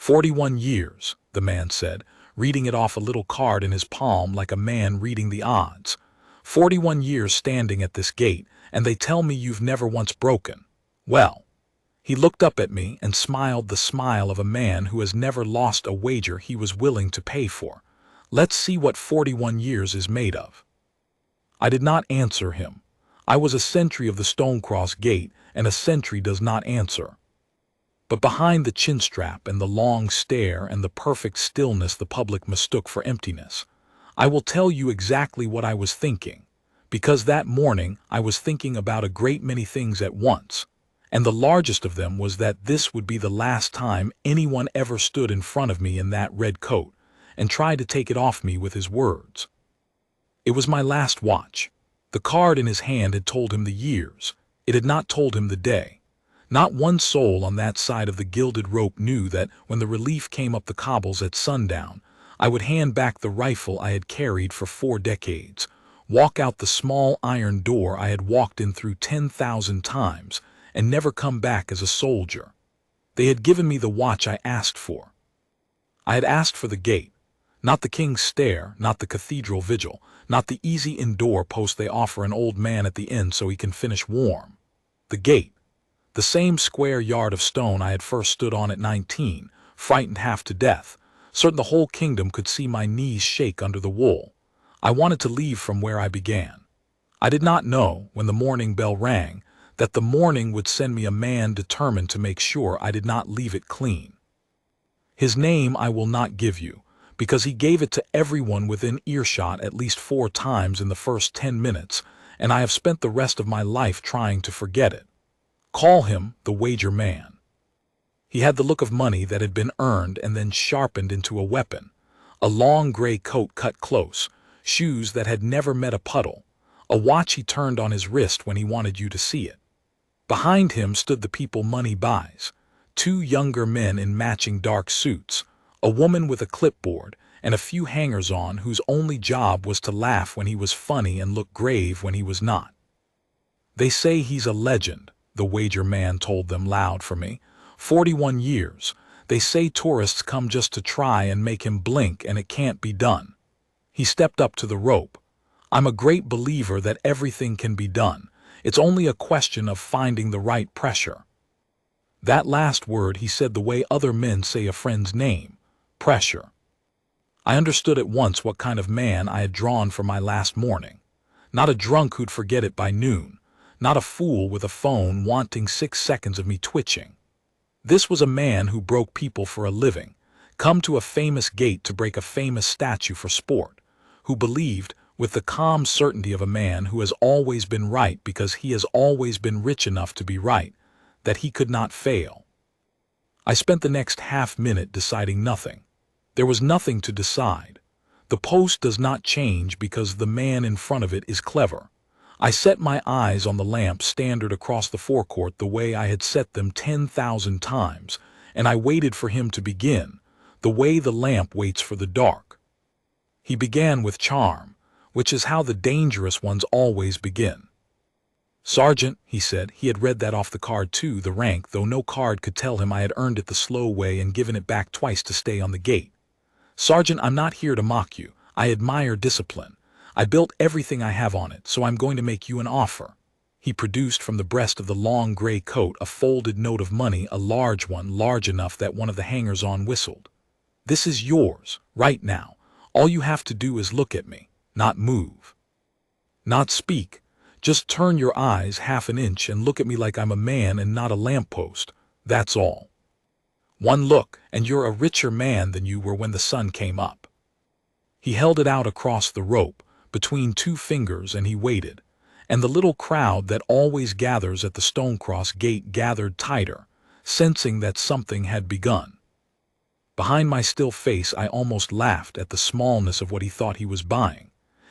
"41 years," the man said, reading it off a little card in his palm like a man reading the odds. "41 years standing at this gate, and they tell me you've never once broken. Well." He looked up at me and smiled the smile of a man who has never lost a wager he was willing to pay for. "Let's see what 41 years is made of." I did not answer him. I was a sentry of the Stonecross Gate, and a sentry does not answer. But behind the chin strap and the long stare and the perfect stillness the public mistook for emptiness, I will tell you exactly what I was thinking, because that morning I was thinking about a great many things at once, and the largest of them was that this would be the last time anyone ever stood in front of me in that red coat and tried to take it off me with his words. It was my last watch. The card in his hand had told him the years. It had not told him the day. Not one soul on that side of the gilded rope knew that when the relief came up the cobbles at sundown, I would hand back the rifle I had carried for 4 decades, walk out the small iron door I had walked in through 10,000 times, and never come back as a soldier. They had given me the watch I asked for. I had asked for the gate, not the King's Stair, not the Cathedral Vigil, not the easy indoor post they offer an old man at the inn so he can finish warm. The gate, the same square yard of stone I had first stood on at 19, frightened half to death, certain the whole kingdom could see my knees shake under the wool. I wanted to leave from where I began. I did not know, when the morning bell rang, that the morning would send me a man determined to make sure I did not leave it clean. His name I will not give you, because he gave it to everyone within earshot at least 4 times in the first 10 minutes, and I have spent the rest of my life trying to forget it. Call him the wager man. He had the look of money that had been earned and then sharpened into a weapon, a long gray coat cut close, shoes that had never met a puddle, a watch he turned on his wrist when he wanted you to see it. Behind him stood the people money buys, 2 younger men in matching dark suits, a woman with a clipboard, and a few hangers-on whose only job was to laugh when he was funny and look grave when he was not. "They say he's a legend," the wager man told them loud for me. 41 years. They say tourists come just to try and make him blink, and it can't be done. He stepped up to the rope. "I'm a great believer that everything can be done. It's only a question of finding the right pressure." That last word he said the way other men say a friend's name, pressure. I understood at once what kind of man I had drawn for my last morning. Not a drunk who'd forget it by noon. Not a fool with a phone wanting 6 seconds of me twitching. This was a man who broke people for a living, come to a famous gate to break a famous statue for sport, who believed, with the calm certainty of a man who has always been right because he has always been rich enough to be right, that he could not fail. I spent the next half-minute deciding nothing. There was nothing to decide. The post does not change because the man in front of it is clever. I set my eyes on the lamp standard across the forecourt the way I had set them 10,000 times, and I waited for him to begin, the way the lamp waits for the dark. He began with charm, which is how the dangerous ones always begin. "Sergeant," he said. He had read that off the card too, the rank, though no card could tell him I had earned it the slow way and given it back twice to stay on the gate. "Sergeant, I'm not here to mock you. I admire discipline. I built everything I have on it, so I'm going to make you an offer." He produced from the breast of the long gray coat a folded note of money, a large one, large enough that one of the hangers-on whistled. "This is yours, right now. All you have to do is look at me, not move. Not speak. Just turn your eyes half an inch and look at me like I'm a man and not a lamppost. That's all. One look, and you're a richer man than you were when the sun came up." He held it out across the rope, between 2 fingers, and he waited, and the little crowd that always gathers at the Stonecross Gate gathered tighter, sensing that something had begun. Behind my still face I almost laughed at the smallness of what he thought he was buying.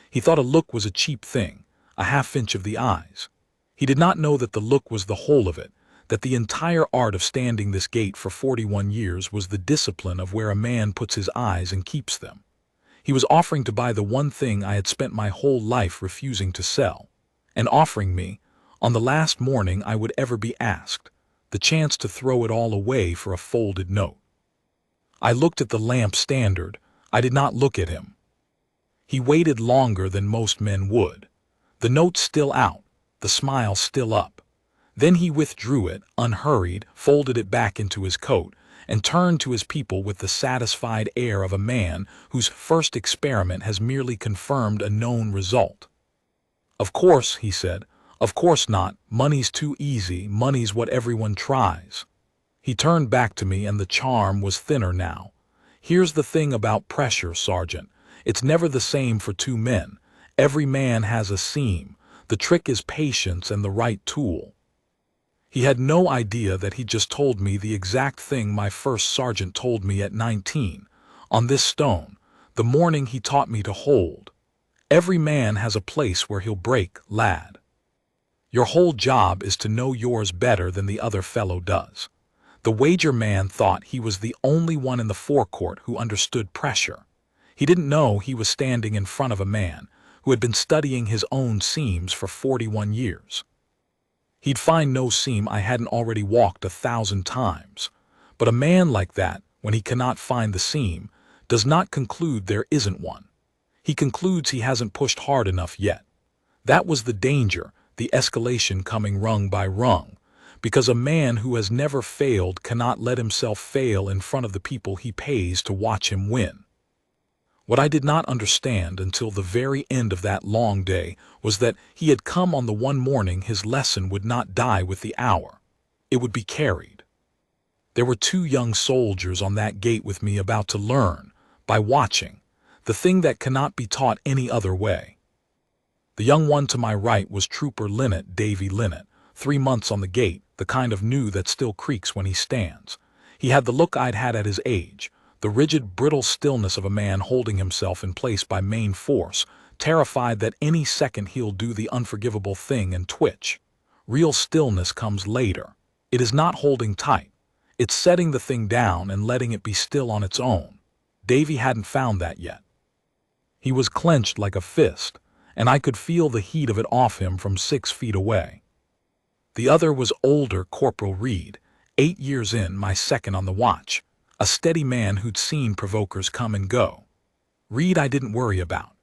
He thought a look was a cheap thing, a half-inch of the eyes. He did not know that the look was the whole of it, that the entire art of standing this gate for 41 years was the discipline of where a man puts his eyes and keeps them. He was offering to buy the one thing I had spent my whole life refusing to sell, and offering me, on the last morning I would ever be asked, the chance to throw it all away for a folded note. I looked at the lamp standard. I did not look at him. He waited longer than most men would. The note still out, the smile still up. Then he withdrew it, unhurried, folded it back into his coat, and turned to his people with the satisfied air of a man whose first experiment has merely confirmed a known result. "Of course," he said, "of course not. Money's too easy. Money's what everyone tries." He turned back to me, and the charm was thinner now. "Here's the thing about pressure, Sergeant. It's never the same for two men. Every man has a seam. The trick is patience and the right tool." He had no idea that he'd just told me the exact thing my first sergeant told me at 19, on this stone, the morning he taught me to hold. "Every man has a place where he'll break, lad. Your whole job is to know yours better than the other fellow does." The wager man thought he was the only one in the forecourt who understood pressure. He didn't know he was standing in front of a man who had been studying his own seams for 41 years. He'd find no seam I hadn't already walked 1,000 times. But a man like that, when he cannot find the seam, does not conclude there isn't one. He concludes he hasn't pushed hard enough yet. That was the danger, the escalation coming rung by rung, because a man who has never failed cannot let himself fail in front of the people he pays to watch him win. What I did not understand until the very end of that long day was that he had come on the one morning his lesson would not die with the hour. It would be carried. There were 2 young soldiers on that gate with me about to learn, by watching, the thing that cannot be taught any other way. The young one to my right was Trooper Linnet, Davy Linnet, 3 months on the gate, the kind of new that still creaks when he stands. He had the look I'd had at his age, the rigid, brittle stillness of a man holding himself in place by main force, terrified that any second he'll do the unforgivable thing and twitch. Real stillness comes later. It is not holding tight. It's setting the thing down and letting it be still on its own. Davy hadn't found that yet. He was clenched like a fist, and I could feel the heat of it off him from 6 feet away. The other was older Corporal Reed, 8 years in, my second on the watch, a steady man who'd seen provokers come and go. Reed I didn't worry about.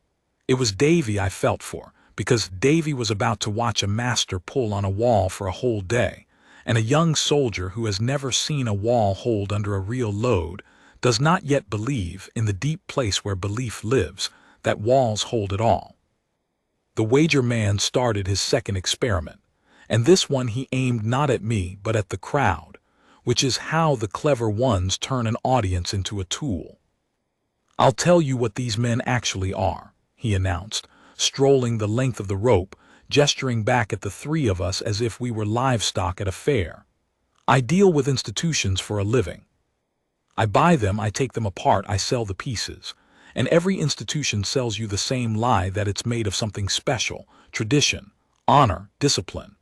It was Davy I felt for, because Davy was about to watch a master pull on a wall for a whole day, and a young soldier who has never seen a wall hold under a real load does not yet believe, in the deep place where belief lives, that walls hold it all. The wager man started his second experiment, and this one he aimed not at me but at the crowd, which is how the clever ones turn an audience into a tool. "I'll tell you what these men actually are," he announced, strolling the length of the rope, gesturing back at the 3 of us as if we were livestock at a fair. "I deal with institutions for a living. I buy them, I take them apart, I sell the pieces. And every institution sells you the same lie that it's made of something special, tradition, honor, discipline."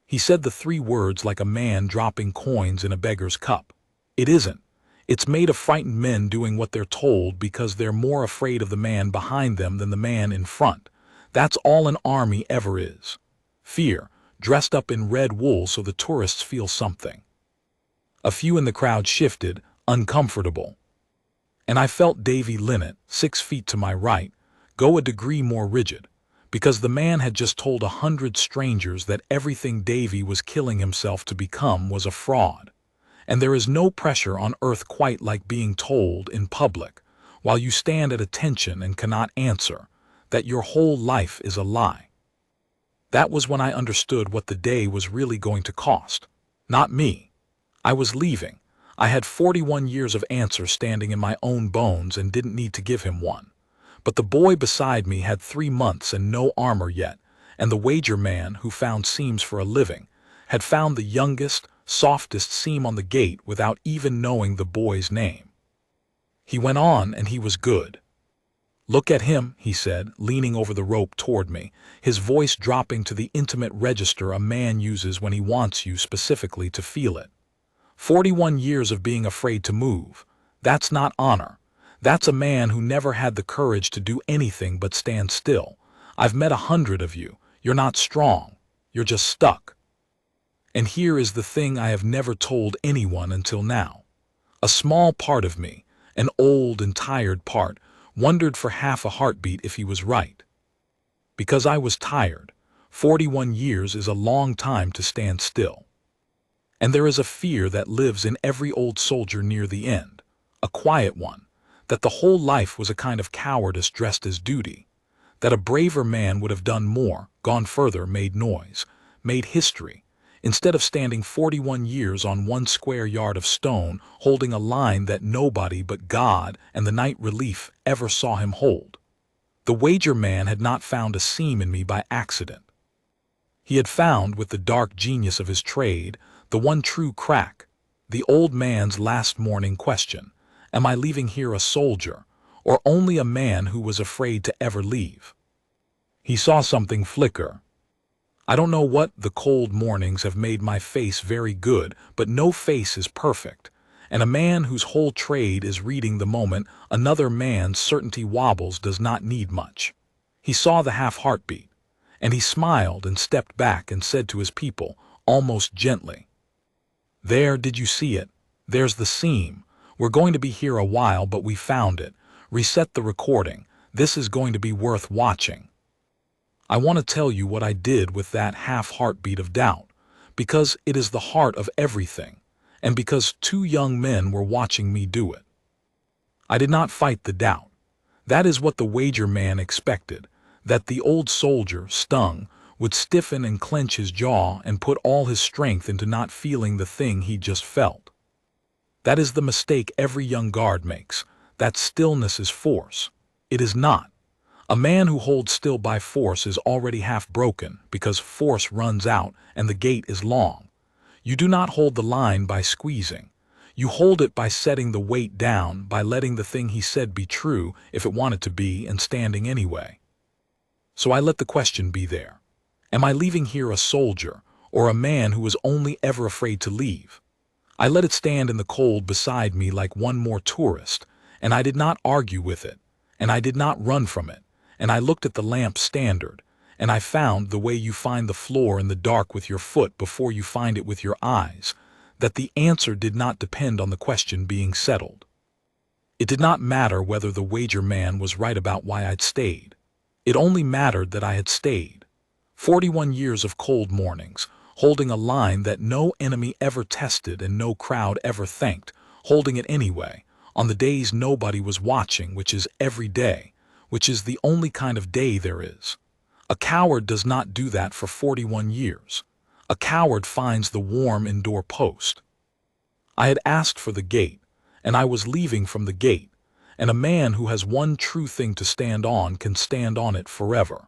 He said the 3 words like a man dropping coins in a beggar's cup. It isn't. It's made of frightened men doing what they're told because they're more afraid of the man behind them than the man in front. That's all an army ever is. Fear, dressed up in red wool so the tourists feel something. A few in the crowd shifted, uncomfortable. And I felt Davy Linnet, 6 feet to my right, go a degree more rigid, because the man had just told 100 strangers that everything Davy was killing himself to become was a fraud. And there is no pressure on earth quite like being told in public, while you stand at attention and cannot answer, that your whole life is a lie. That was when I understood what the day was really going to cost. Not me. I was leaving. I had 41 years of answer standing in my own bones and didn't need to give him one. But the boy beside me had 3 months and no armor yet, and the wager man, who found seams for a living, had found the youngest, softest seam on the gate without even knowing the boy's name. He went on, and he was good. "Look at him," he said, leaning over the rope toward me, his voice dropping to the intimate register a man uses when he wants you specifically to feel it. 41 years of being afraid to move. That's not honor. That's a man who never had the courage to do anything but stand still. I've met 100 of you. You're not strong. You're just stuck. And here is the thing I have never told anyone until now. A small part of me, an old and tired part, wondered for half a heartbeat if he was right. Because I was tired. 41 years is a long time to stand still. And there is a fear that lives in every old soldier near the end, a quiet one, that the whole life was a kind of cowardice dressed as duty, that a braver man would have done more, gone further, made noise, made history, instead of standing 41 years on one square yard of stone, holding a line that nobody but God and the night relief ever saw him hold. The wager man had not found a seam in me by accident. He had found, with the dark genius of his trade, the one true crack, the old man's last morning question: am I leaving here a soldier, or only a man who was afraid to ever leave? He saw something flicker. I don't know what, the cold mornings have made my face very good, but no face is perfect, and a man whose whole trade is reading the moment another man's certainty wobbles does not need much. He saw the half-heartbeat, and he smiled and stepped back and said to his people, almost gently, "There, did you see it? There's the seam. We're going to be here a while, but we found it. Reset the recording. This is going to be worth watching." I want to tell you what I did with that half-heartbeat of doubt, because it is the heart of everything, and because two young men were watching me do it. I did not fight the doubt. That is what the wager man expected, that the old soldier, stung, would stiffen and clench his jaw and put all his strength into not feeling the thing he just felt. That is the mistake every young guard makes, that stillness is force. It is not. A man who holds still by force is already half broken, because force runs out and the gate is long. You do not hold the line by squeezing. You hold it by setting the weight down, by letting the thing he said be true if it wanted to be, and standing anyway. So I let the question be there. Am I leaving here a soldier, or a man who was only ever afraid to leave? I let it stand in the cold beside me like one more tourist, and I did not argue with it, and I did not run from it, and I looked at the lamp standard, and I found, the way you find the floor in the dark with your foot before you find it with your eyes, that the answer did not depend on the question being settled. It did not matter whether the wager man was right about why I'd stayed. It only mattered that I had stayed. 41 years of cold mornings, holding a line that no enemy ever tested and no crowd ever thanked, holding it anyway, on the days nobody was watching, which is every day, which is the only kind of day there is. A coward does not do that for 41 years. A coward finds the warm indoor post. I had asked for the gate, and I was leaving from the gate, and a man who has one true thing to stand on can stand on it forever.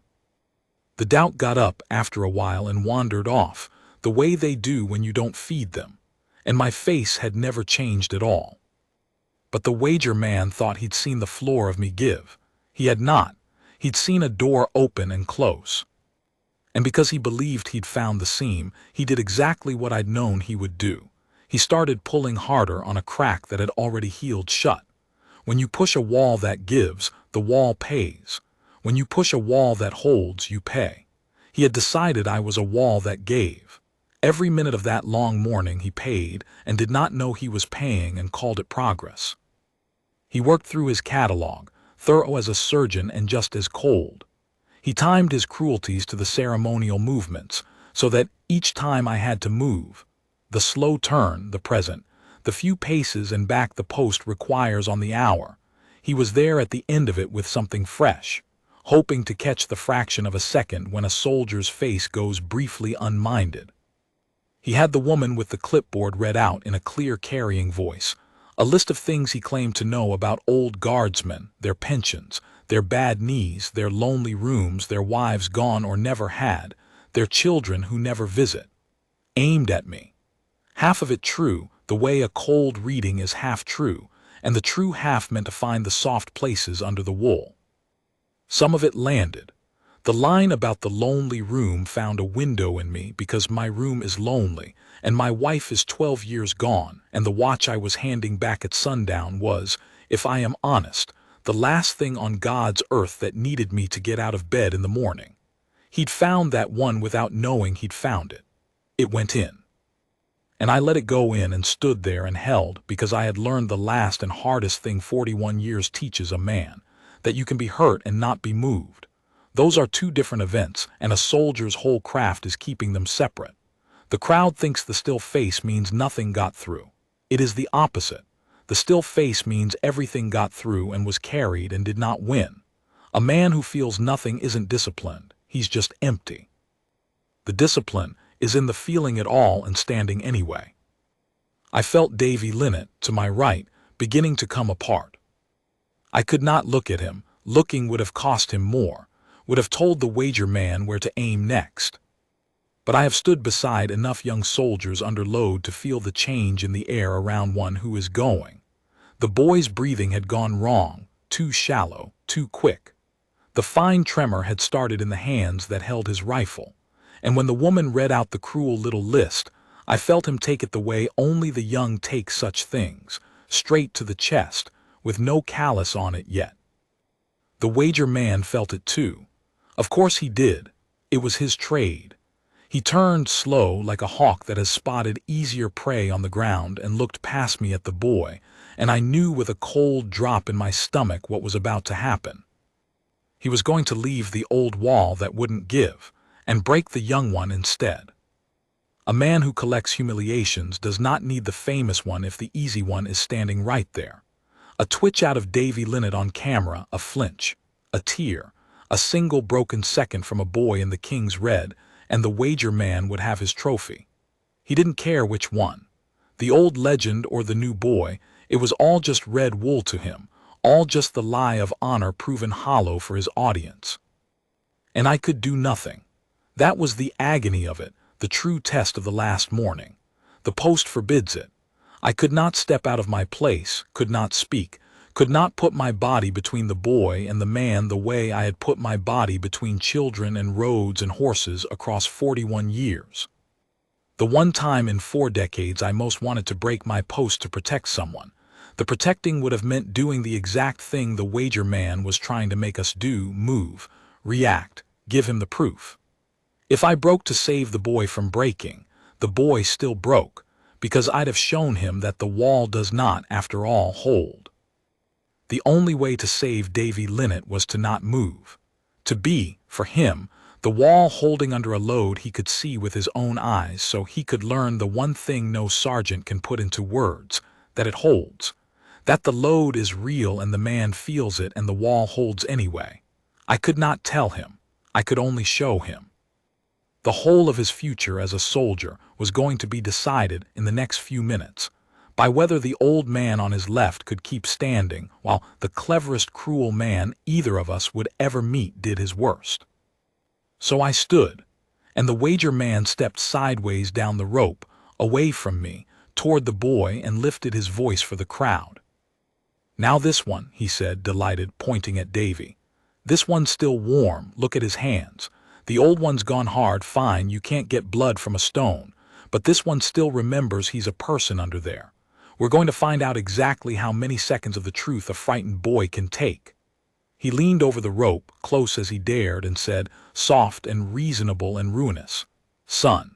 The doubt got up after a while and wandered off, the way they do when you don't feed them, and my face had never changed at all. But the wager man thought he'd seen the floor of me give. He had not. He'd seen a door open and close. And because he believed he'd found the seam, he did exactly what I'd known he would do. He started pulling harder on a crack that had already healed shut. When you push a wall that gives, the wall pays. When you push a wall that holds, you pay. He had decided I was a wall that gave. Every minute of that long morning he paid, and did not know he was paying, and called it progress. He worked through his catalog, thorough as a surgeon and just as cold. He timed his cruelties to the ceremonial movements, so that each time I had to move, the slow turn, the present, the few paces and back the post requires on the hour, he was there at the end of it with something fresh, hoping to catch the fraction of a second when a soldier's face goes briefly unminded. He had the woman with the clipboard read out in a clear carrying voice, a list of things he claimed to know about old guardsmen, their pensions, their bad knees, their lonely rooms, their wives gone or never had, their children who never visit. Aimed at me. Half of it true, the way a cold reading is half true, and the true half meant to find the soft places under the wool. Some of it landed. The line about the lonely room found a window in me, because my room is lonely, and my wife is 12 years gone, and the watch I was handing back at sundown was, if I am honest, the last thing on God's earth that needed me to get out of bed in the morning. He'd found that one without knowing he'd found it. It went in. and I let it go in and stood there and held, because I had learned the last and hardest thing 41 years teaches a man, that you can be hurt and not be moved. Those are two different events, and a soldier's whole craft is keeping them separate. The crowd thinks the still face means nothing got through. It is the opposite. The still face means everything got through and was carried and did not win. A man who feels nothing isn't disciplined, he's just empty. The discipline is in the feeling it all and standing anyway. I felt Davy Linnet, to my right, beginning to come apart. I could not look at him. Looking would have cost him more, would have told the wager man where to aim next. But I have stood beside enough young soldiers under load to feel the change in the air around one who is going. The boy's breathing had gone wrong, too shallow, too quick. The fine tremor had started in the hands that held his rifle, and when the woman read out the cruel little list, I felt him take it the way only the young take such things, straight to the chest, with no callus on it yet. The wager man felt it too. Of course he did. It was his trade. He turned slow like a hawk that has spotted easier prey on the ground and looked past me at the boy, and I knew with a cold drop in my stomach what was about to happen. He was going to leave the old wall that wouldn't give, and break the young one instead. A man who collects humiliations does not need the famous one if the easy one is standing right there. A twitch out of Davy Linnet on camera, a flinch, a tear, a single broken second from a boy in the King's red, and the wager man would have his trophy. He didn't care which one. The old legend or the new boy, it was all just red wool to him, all just the lie of honor proven hollow for his audience. And I could do nothing. That was the agony of it, the true test of the last morning. The post forbids it. I could not step out of my place, could not speak, could not put my body between the boy and the man the way I had put my body between children and roads and horses across 41 years. The one time in 4 decades I most wanted to break my post to protect someone. The protecting would have meant doing the exact thing the wager man was trying to make us do, move, react, give him the proof. If I broke to save the boy from breaking, the boy still broke, because I'd have shown him that the wall does not, after all, hold. The only way to save Davy Linnet was to not move. To be, for him, the wall holding under a load he could see with his own eyes, so he could learn the one thing no sergeant can put into words, that it holds. That the load is real and the man feels it and the wall holds anyway. I could not tell him. I could only show him. The whole of his future as a soldier was going to be decided in the next few minutes by whether the old man on his left could keep standing while the cleverest cruel man either of us would ever meet did his worst. So I stood, and the wager man stepped sideways down the rope, away from me, toward the boy, and lifted his voice for the crowd. "Now this one," he said, delighted, pointing at Davy. "This one's still warm, look at his hands. The old one's gone hard, fine, you can't get blood from a stone, but this one still remembers he's a person under there. We're going to find out exactly how many seconds of the truth a frightened boy can take." He leaned over the rope, close as he dared, and said, soft and reasonable and ruinous, "Son,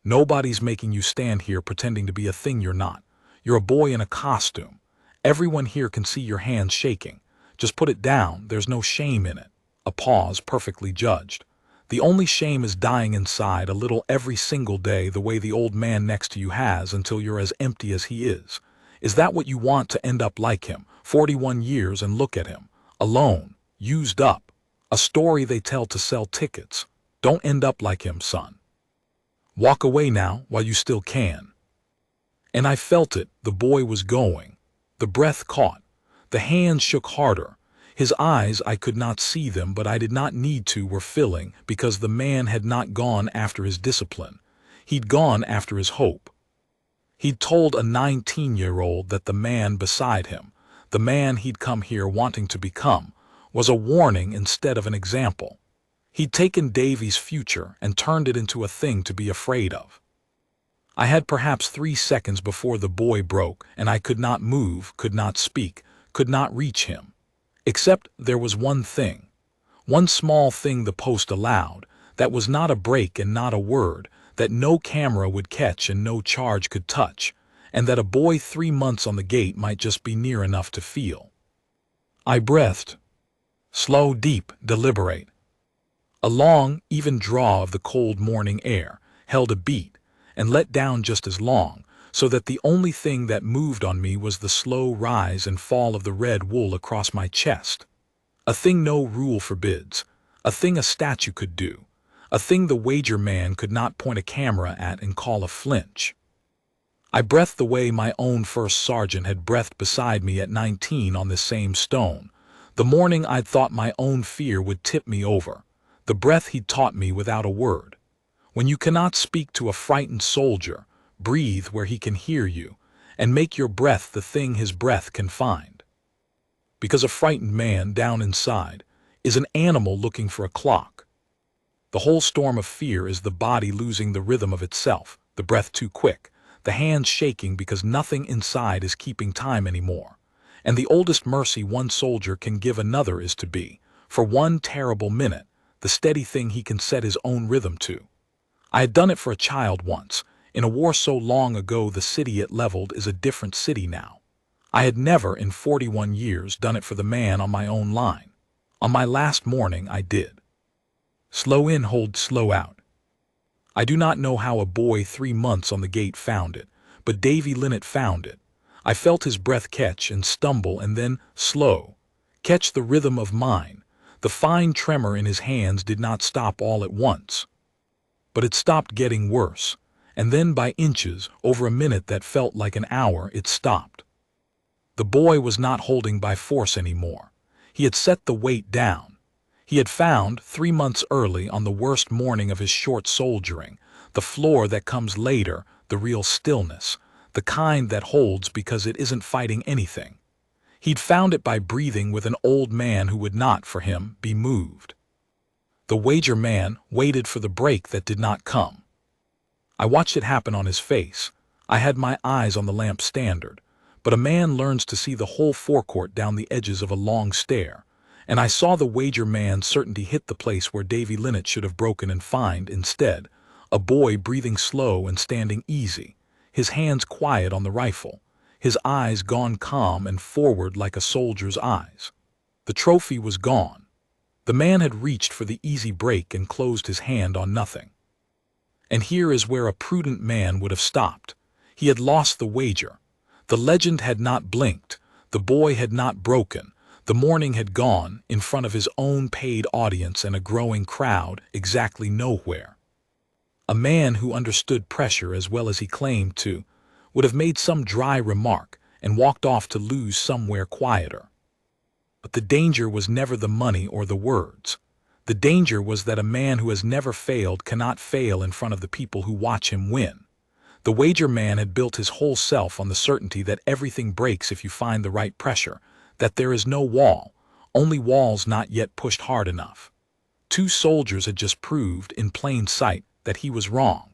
nobody's making you stand here pretending to be a thing you're not. You're a boy in a costume. Everyone here can see your hands shaking. Just put it down, there's no shame in it." A pause, perfectly judged. "The only shame is dying inside a little every single day the way the old man next to you has until you're as empty as he is. Is that what you want, to end up like him, 41 years, and look at him, alone, used up, a story they tell to sell tickets? Don't end up like him, son. Walk away now while you still can." And I felt it, the boy was going. The breath caught. The hands shook harder. His eyes, I could not see them, but I did not need to, were filling, because the man had not gone after his discipline. He'd gone after his hope. He'd told a 19-year-old that the man beside him, the man he'd come here wanting to become, was a warning instead of an example. He'd taken Davy's future and turned it into a thing to be afraid of. I had perhaps 3 seconds before the boy broke, and I could not move, could not speak, could not reach him. Except there was one thing, one small thing the post allowed, that was not a break and not a word, that no camera would catch and no charge could touch, and that a boy 3 months on the gate might just be near enough to feel. I breathed. Slow, deep, deliberate. A long, even draw of the cold morning air held a beat and let down just as long, so that the only thing that moved on me was the slow rise and fall of the red wool across my chest. A thing no rule forbids, a thing a statue could do, a thing the wager man could not point a camera at and call a flinch. I breathed the way my own first sergeant had breathed beside me at 19 on this same stone, the morning I'd thought my own fear would tip me over, the breath he'd taught me without a word. When you cannot speak to a frightened soldier, breathe where he can hear you, and make your breath the thing his breath can find. Because a frightened man down inside is an animal looking for a clock. The whole storm of fear is the body losing the rhythm of itself, the breath too quick, the hands shaking because nothing inside is keeping time anymore. And the oldest mercy one soldier can give another is to be, for one terrible minute, the steady thing he can set his own rhythm to. I had done it for a child once. In a war so long ago the city it leveled is a different city now. I had never in 41 years done it for the man on my own line. On my last morning I did. Slow in, hold, slow out. I do not know how a boy 3 months on the gate found it, but Davy Linnet found it. I felt his breath catch and stumble and then, slow, catch the rhythm of mine. The fine tremor in his hands did not stop all at once. But it stopped getting worse, and then by inches, over a minute that felt like an hour, it stopped. The boy was not holding by force anymore. He had set the weight down. He had found, 3 months early on the worst morning of his short soldiering, the floor that comes later, the real stillness, the kind that holds because it isn't fighting anything. He'd found it by breathing with an old man who would not, for him, be moved. The wager man waited for the break that did not come. I watched it happen on his face. I had my eyes on the lamp standard, but a man learns to see the whole forecourt down the edges of a long stair, and I saw the wager man's certainty hit the place where Davy Linnet should have broken and find, instead, a boy breathing slow and standing easy, his hands quiet on the rifle, his eyes gone calm and forward like a soldier's eyes. The trophy was gone. The man had reached for the easy break and closed his hand on nothing. And here is where a prudent man would have stopped. He had lost the wager. The legend had not blinked. The boy had not broken. The morning had gone, in front of his own paid audience and a growing crowd, exactly nowhere. A man who understood pressure as well as he claimed to would have made some dry remark and walked off to lose somewhere quieter. But the danger was never the money or the words. The danger was that a man who has never failed cannot fail in front of the people who watch him win. The wager man had built his whole self on the certainty that everything breaks if you find the right pressure, that there is no wall, only walls not yet pushed hard enough. 2 soldiers had just proved in plain sight that he was wrong.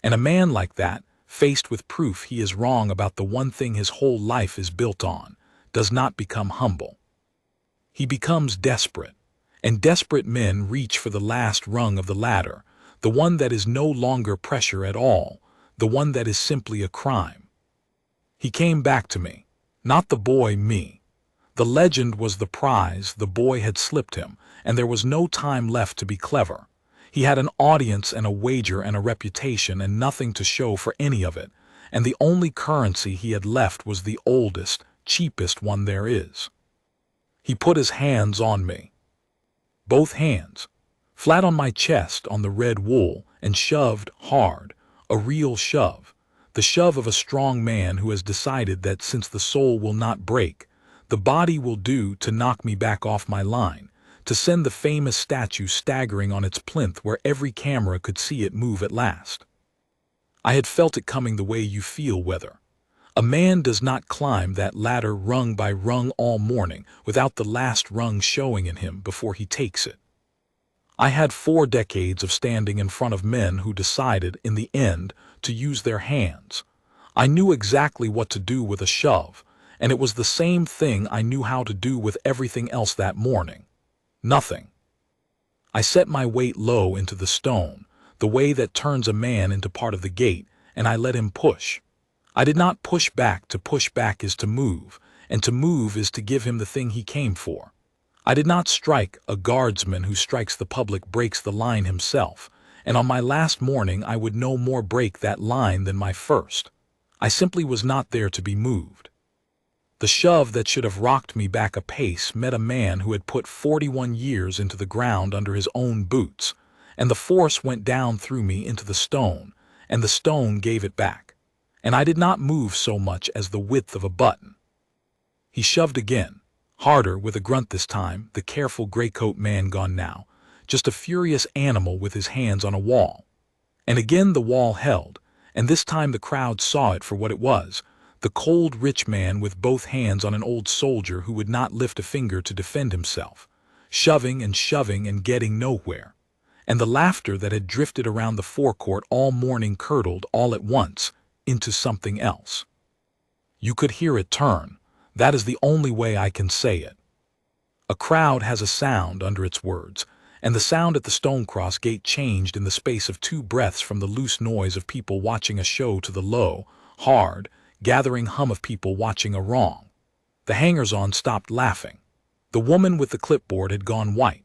And a man like that, faced with proof he is wrong about the one thing his whole life is built on, does not become humble. He becomes desperate, and desperate men reach for the last rung of the ladder, the one that is no longer pressure at all, the one that is simply a crime. He came back to me, not the boy, me. The legend was the prize, the boy had slipped him, and there was no time left to be clever. He had an audience and a wager and a reputation and nothing to show for any of it, and the only currency he had left was the oldest, cheapest one there is. He put his hands on me. Both hands, flat on my chest on the red wool, and shoved hard, a real shove, the shove of a strong man who has decided that since the soul will not break, the body will do to knock me back off my line, to send the famous statue staggering on its plinth where every camera could see it move at last. I had felt it coming the way you feel whether. A man does not climb that ladder rung by rung all morning without the last rung showing in him before he takes it. I had 4 decades of standing in front of men who decided, in the end, to use their hands. I knew exactly what to do with a shove, and it was the same thing I knew how to do with everything else that morning. Nothing. I set my weight low into the stone, the way that turns a man into part of the gate, and I let him push. I did not push back. To push back is to move, and to move is to give him the thing he came for. I did not strike. A guardsman who strikes the public breaks the line himself, and on my last morning I would no more break that line than my first. I simply was not there to be moved. The shove that should have rocked me back a pace met a man who had put 41 years into the ground under his own boots, and the force went down through me into the stone, and the stone gave it back, and I did not move so much as the width of a button. He shoved again, harder, with a grunt this time, the careful grey-coat man gone now, just a furious animal with his hands on a wall. And again the wall held, and this time the crowd saw it for what it was, the cold rich man with both hands on an old soldier who would not lift a finger to defend himself, shoving and getting nowhere. And the laughter that had drifted around the forecourt all morning curdled all at once into something else. You could hear it turn. That is the only way I can say it. A crowd has a sound under its words, and the sound at the Stonecross gate changed in the space of 2 breaths from the loose noise of people watching a show to the low, hard, gathering hum of people watching a wrong. The hangers-on stopped laughing. The woman with the clipboard had gone white.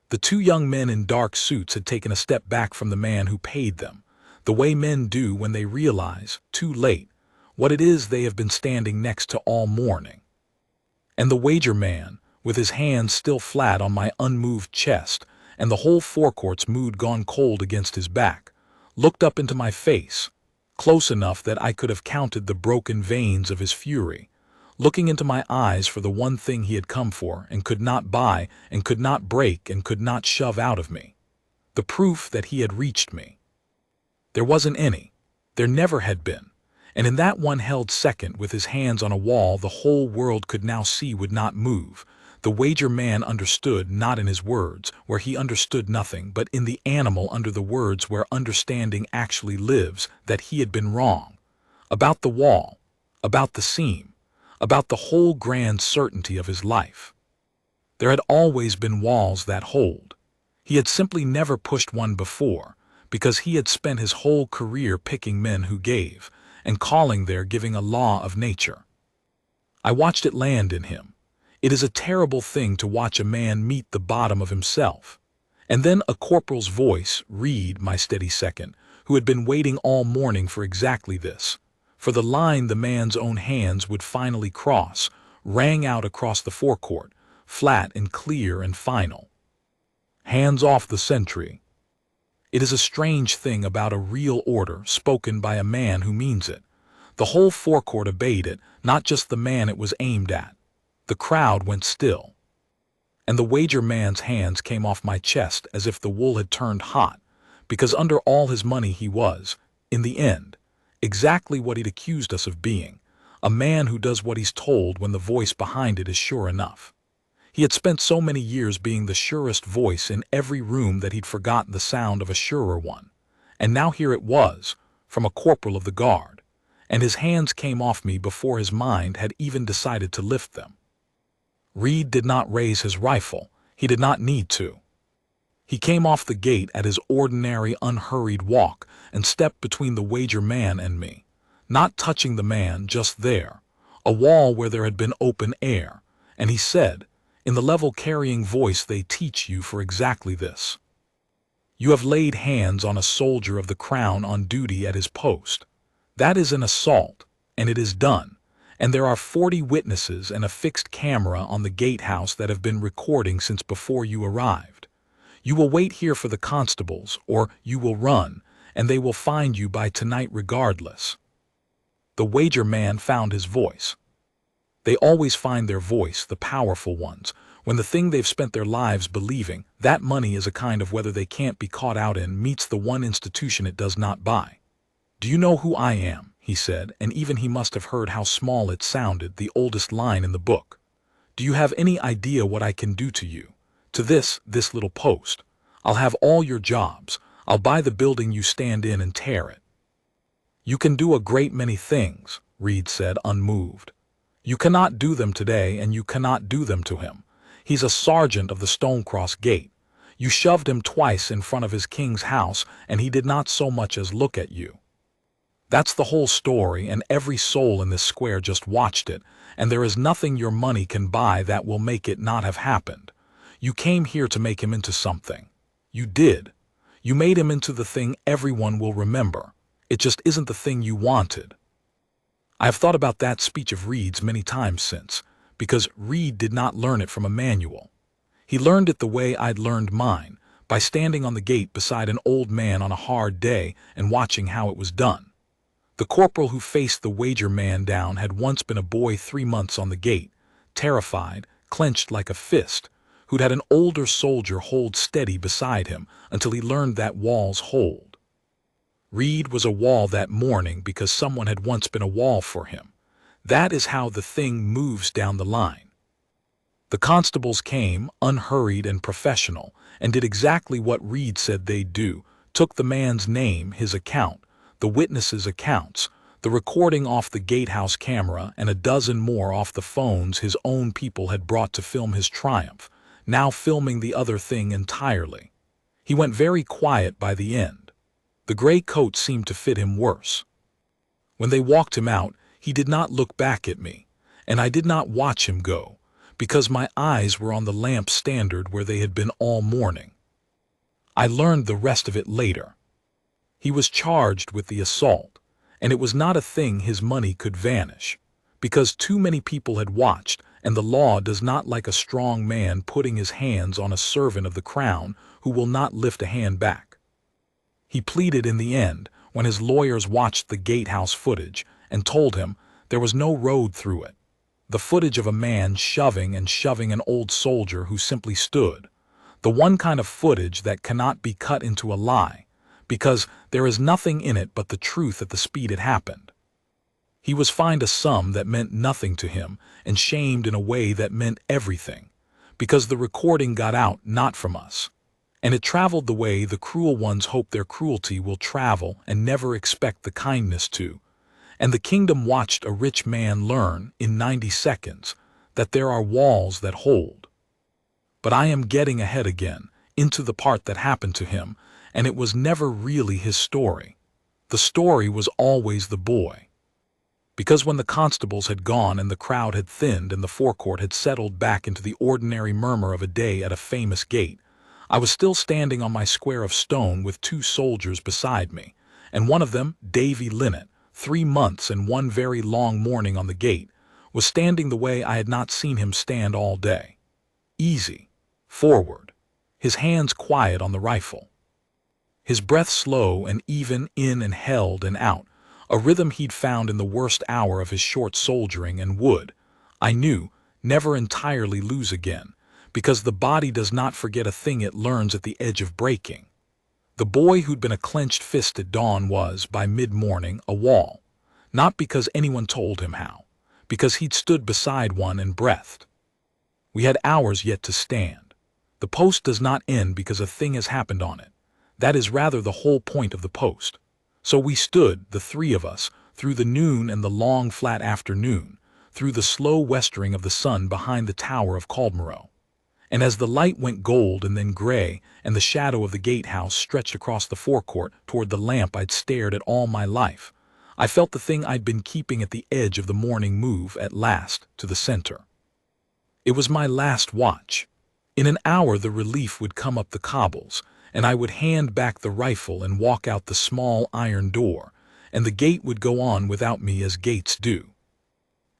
The 2 young men in dark suits had taken a step back from the man who paid them, the way men do when they realize, too late, what it is they have been standing next to all morning. And the wager man, with his hands still flat on my unmoved chest, and the whole forecourt's mood gone cold against his back, looked up into my face, close enough that I could have counted the broken veins of his fury, looking into my eyes for the one thing he had come for and could not buy and could not break and could not shove out of me. The proof that he had reached me. There wasn't any. There never had been. And in that one held second, with his hands on a wall the whole world could now see would not move, the wager man understood not in his words, where he understood nothing, but in the animal under the words where understanding actually lives, that he had been wrong. About the wall, about the seam, about the whole grand certainty of his life. There had always been walls that hold. He had simply never pushed one before, because he had spent his whole career picking men who gave, and calling their giving a law of nature. I watched it land in him. It is a terrible thing to watch a man meet the bottom of himself. And then a corporal's voice, Reed, my steady second, who had been waiting all morning for exactly this, for the line the man's own hands would finally cross, rang out across the forecourt, flat and clear and final. Hands off the sentry. It is a strange thing about a real order spoken by a man who means it. The whole forecourt obeyed it, not just the man it was aimed at. The crowd went still. And the wager man's hands came off my chest as if the wool had turned hot, because under all his money he was, in the end, exactly what he'd accused us of being, a man who does what he's told when the voice behind it is sure enough. He had spent so many years being the surest voice in every room that he'd forgotten the sound of a surer one. And now here it was, from a corporal of the guard, and his hands came off me before his mind had even decided to lift them. Reed did not raise his rifle. He did not need to. He came off the gate at his ordinary unhurried walk and stepped between the wager man and me, not touching the man, just there, a wall where there had been open air, and he said, in the level carrying voice they teach you for exactly this. You have laid hands on a soldier of the crown on duty at his post. That is an assault, and it is done, and there are 40 witnesses and a fixed camera on the gatehouse that have been recording since before you arrived. You will wait here for the constables, or you will run, and they will find you by tonight regardless. The wager man found his voice. They always find their voice, the powerful ones, when the thing they've spent their lives believing, that money is a kind of whether they can't be caught out in, meets the one institution it does not buy. Do you know who I am? He said, and even he must have heard how small it sounded, the oldest line in the book. Do you have any idea what I can do to you? To this little post. I'll have all your jobs. I'll buy the building you stand in and tear it. You can do a great many things, Reed said, unmoved. You cannot do them today, and you cannot do them to him. He's a sergeant of the Stonecross Gate. You shoved him twice in front of his king's house, and he did not so much as look at you. That's the whole story, and every soul in this square just watched it, and there is nothing your money can buy that will make it not have happened. You came here to make him into something. You did. You made him into the thing everyone will remember. It just isn't the thing you wanted. I have thought about that speech of Reed's many times since, because Reed did not learn it from a manual. He learned it the way I'd learned mine, by standing on the gate beside an old man on a hard day and watching how it was done. The corporal who faced the wager man down had once been a boy 3 months on the gate, terrified, clenched like a fist, who'd had an older soldier hold steady beside him until he learned that walls hold. Reed was a wall that morning because someone had once been a wall for him. That is how the thing moves down the line. The constables came, unhurried and professional, and did exactly what Reed said they'd do, took the man's name, his account, the witnesses' accounts, the recording off the gatehouse camera, and a dozen more off the phones his own people had brought to film his triumph, now filming the other thing entirely. He went very quiet by the end. The gray coat seemed to fit him worse. When they walked him out, he did not look back at me, and I did not watch him go, because my eyes were on the lamp standard where they had been all morning. I learned the rest of it later. He was charged with the assault, and it was not a thing his money could vanish, because too many people had watched, and the law does not like a strong man putting his hands on a servant of the crown who will not lift a hand back. He pleaded in the end when his lawyers watched the gatehouse footage and told him there was no road through it. The footage of a man shoving and shoving an old soldier who simply stood. The one kind of footage that cannot be cut into a lie, because there is nothing in it but the truth at the speed it happened. He was fined a sum that meant nothing to him and shamed in a way that meant everything, because the recording got out not from us. And it traveled the way the cruel ones hope their cruelty will travel and never expect the kindness to. And the kingdom watched a rich man learn, in 90 seconds, that there are walls that hold. But I am getting ahead again, into the part that happened to him, and it was never really his story. The story was always the boy. Because when the constables had gone and the crowd had thinned and the forecourt had settled back into the ordinary murmur of a day at a famous gate, I was still standing on my square of stone with 2 soldiers beside me, and one of them, Davy Linnet, 3 months and 1 very long morning on the gate, was standing the way I had not seen him stand all day. Easy, forward, his hands quiet on the rifle. His breath slow and even in and held and out, a rhythm he'd found in the worst hour of his short soldiering and would, I knew, never entirely lose again, because the body does not forget a thing it learns at the edge of breaking. The boy who'd been a clenched fist at dawn was, by mid-morning, a wall, not because anyone told him how, because he'd stood beside one and breathed. We had hours yet to stand. The post does not end because a thing has happened on it. That is rather the whole point of the post. So we stood, the 3 of us, through the noon and the long flat afternoon, through the slow westering of the sun behind the tower of Caldmoro. And as the light went gold and then gray, and the shadow of the gatehouse stretched across the forecourt toward the lamp I'd stared at all my life, I felt the thing I'd been keeping at the edge of the morning move at last to the center. It was my last watch. In an hour the relief would come up the cobbles, and I would hand back the rifle and walk out the small iron door, and the gate would go on without me as gates do.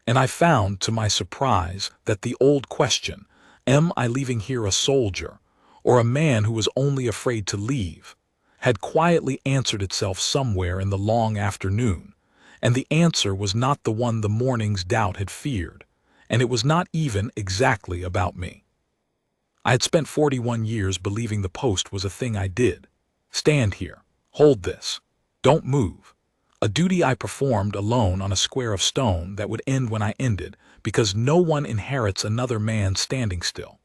And I found, to my surprise, that the old question, am I leaving here a soldier, or a man who was only afraid to leave, had quietly answered itself somewhere in the long afternoon, and the answer was not the one the morning's doubt had feared, and it was not even exactly about me. I had spent 41 years believing the post was a thing I did. Stand here, hold this, don't move. A duty I performed alone on a square of stone that would end when I ended, because no one inherits another man standing still.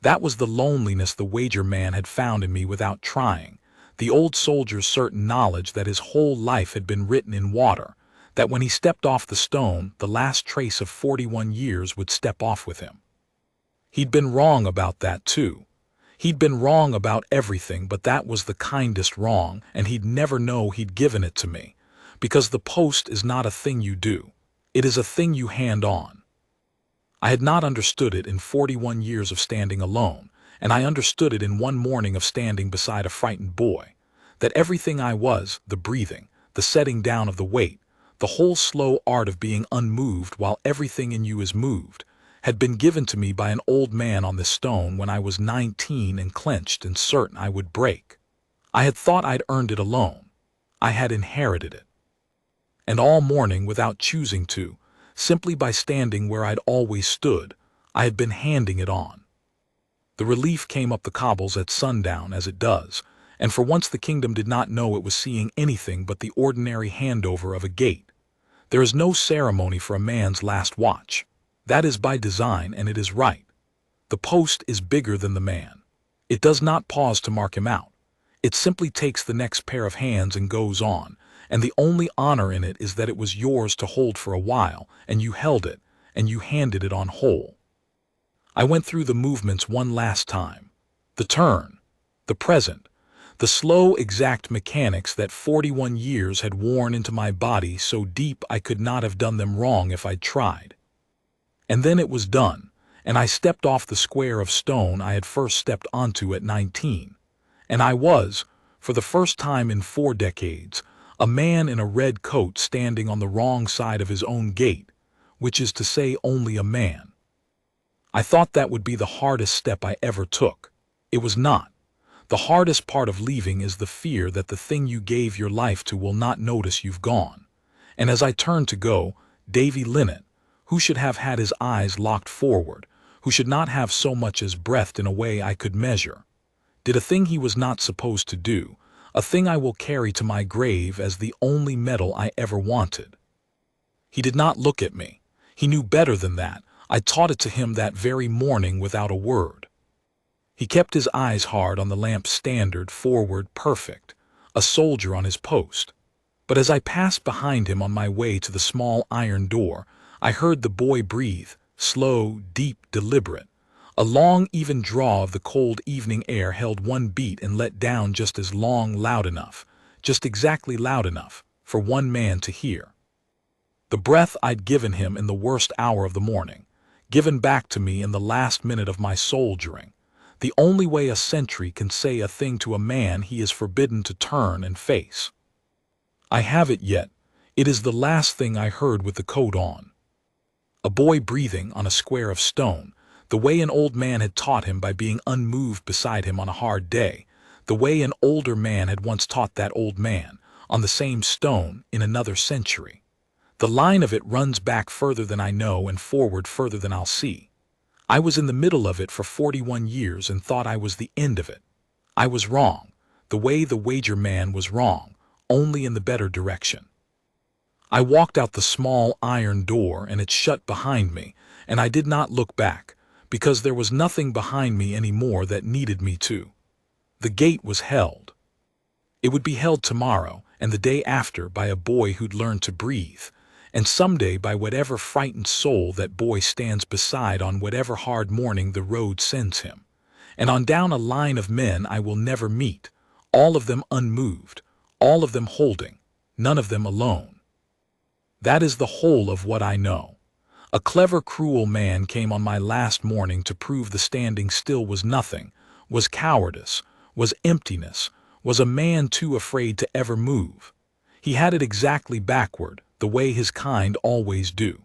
That was the loneliness the wager man had found in me without trying, the old soldier's certain knowledge that his whole life had been written in water, that when he stepped off the stone, the last trace of 41 years would step off with him. He'd been wrong about that too. He'd been wrong about everything, but that was the kindest wrong, and he'd never know he'd given it to me. Because the post is not a thing you do. It is a thing you hand on. I had not understood it in 41 years of standing alone, and I understood it in one morning of standing beside a frightened boy. That everything I was, the breathing, the setting down of the weight, the whole slow art of being unmoved while everything in you is moved, had been given to me by an old man on this stone when I was 19 and clenched and certain I would break. I had thought I'd earned it alone. I had inherited it. And all morning, without choosing to, simply by standing where I'd always stood, I had been handing it on. The relief came up the cobbles at sundown, as it does, and for once the kingdom did not know it was seeing anything but the ordinary handover of a gate. There is no ceremony for a man's last watch. That is by design, and it is right. The post is bigger than the man. It does not pause to mark him out. It simply takes the next pair of hands and goes on, and the only honor in it is that it was yours to hold for a while, and you held it, and you handed it on whole. I went through the movements one last time. The turn, the present, the slow, exact mechanics that 41 years had worn into my body so deep I could not have done them wrong if I'd tried. And then it was done, and I stepped off the square of stone I had first stepped onto at 19. And I was, for the first time in 4 decades, a man in a red coat standing on the wrong side of his own gate, which is to say only a man. I thought that would be the hardest step I ever took. It was not. The hardest part of leaving is the fear that the thing you gave your life to will not notice you've gone. And as I turned to go, Davy Linnet, who should have had his eyes locked forward, who should not have so much as breathed in a way I could measure, did a thing he was not supposed to do, a thing I will carry to my grave as the only medal I ever wanted. He did not look at me. He knew better than that. I taught it to him that very morning without a word. He kept his eyes hard on the lamp standard, forward, perfect, a soldier on his post. But as I passed behind him on my way to the small iron door, I heard the boy breathe, slow, deep, deliberate. A long, even draw of the cold evening air held one beat and let down just as long, loud enough, just exactly loud enough, for one man to hear. The breath I'd given him in the worst hour of the morning, given back to me in the last minute of my soldiering, the only way a sentry can say a thing to a man he is forbidden to turn and face. I have it yet. It is the last thing I heard with the coat on. A boy breathing on a square of stone, the way an old man had taught him by being unmoved beside him on a hard day, the way an older man had once taught that old man, on the same stone in another century. The line of it runs back further than I know and forward further than I'll see. I was in the middle of it for 41 years and thought I was the end of it. I was wrong, the way the wager man was wrong, only in the better direction. I walked out the small iron door and it shut behind me, and I did not look back, because there was nothing behind me any more that needed me to. The gate was held. It would be held tomorrow and the day after by a boy who'd learned to breathe, and someday by whatever frightened soul that boy stands beside on whatever hard morning the road sends him, and on down a line of men I will never meet, all of them unmoved, all of them holding, none of them alone. That is the whole of what I know. A clever, cruel man came on my last morning to prove the standing still was nothing, was cowardice, was emptiness, was a man too afraid to ever move. He had it exactly backward, the way his kind always do.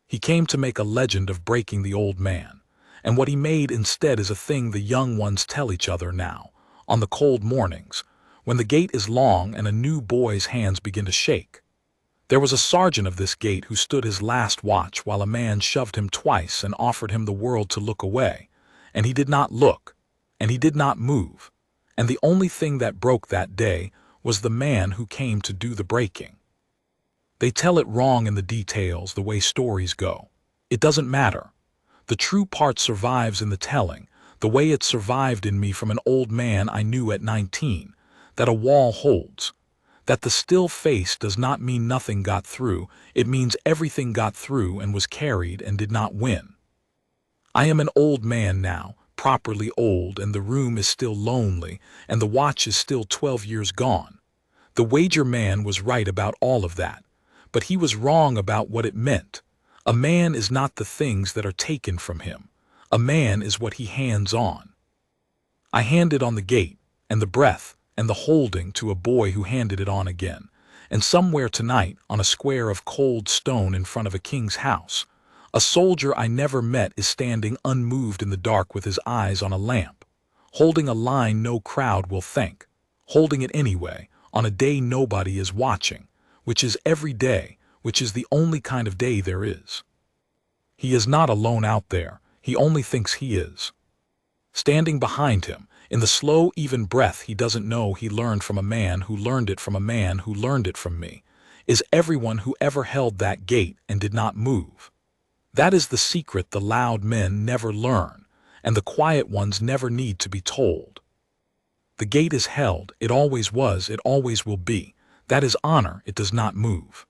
He came to make a legend of breaking the old man, and what he made instead is a thing the young ones tell each other now, on the cold mornings, when the gate is long and a new boy's hands begin to shake. There was a sergeant of this gate who stood his last watch while a man shoved him twice and offered him the world to look away, and he did not look, and he did not move, and the only thing that broke that day was the man who came to do the breaking. They tell it wrong in the details, the way stories go. It doesn't matter. The true part survives in the telling, the way it survived in me from an old man I knew at 19, that a wall holds. That the still face does not mean nothing got through, it means everything got through and was carried and did not win. I am an old man now, properly old, and the room is still lonely, and the watch is still 12 years gone. The wager man was right about all of that, but he was wrong about what it meant. A man is not the things that are taken from him. A man is what he hands on. I handed on the gate, and the breath, and the holding to a boy who handed it on again. And somewhere tonight, on a square of cold stone in front of a king's house, a soldier I never met is standing unmoved in the dark with his eyes on a lamp, holding a line no crowd will thank, holding it anyway, on a day nobody is watching, which is every day, which is the only kind of day there is. He is not alone out there, he only thinks he is. Standing behind him, in the slow, even breath he doesn't know he learned from a man who learned it from a man who learned it from me, is everyone who ever held that gate and did not move. That is the secret the loud men never learn, and the quiet ones never need to be told. The gate is held, it always was, it always will be. That is honor, it does not move.